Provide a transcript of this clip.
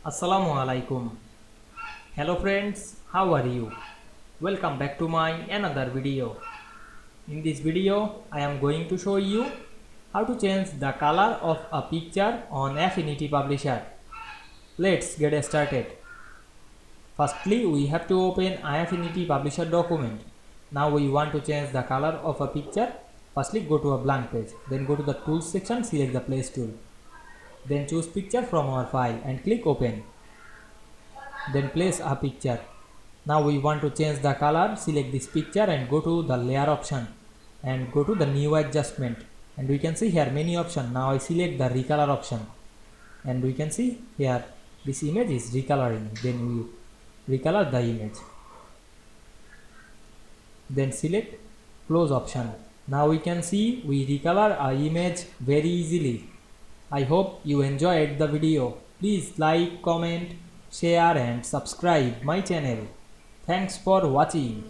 Assalamu Walaikum. Hello friends, how are you? Welcome back to my another video. In this video, I am going to show you how to change the color of a picture on Affinity Publisher. Let's get started. Firstly, we have to open Affinity Publisher document. Now we want to change the color of a picture. Firstly, go to a blank page. Then go to the tools section, select the place tool. Then choose picture from our file and click open. Then place a picture. Now we want to change the color. Select this picture and go to the layer option and go to the new adjustment, and we can see here many options. Now I select the recolor option and we can see here this image is recoloring. Then we recolor the image. Then select close option. Now we can see we recolor our image very easily. I hope you enjoyed the video. Please like, comment, share and subscribe my channel. Thanks for watching.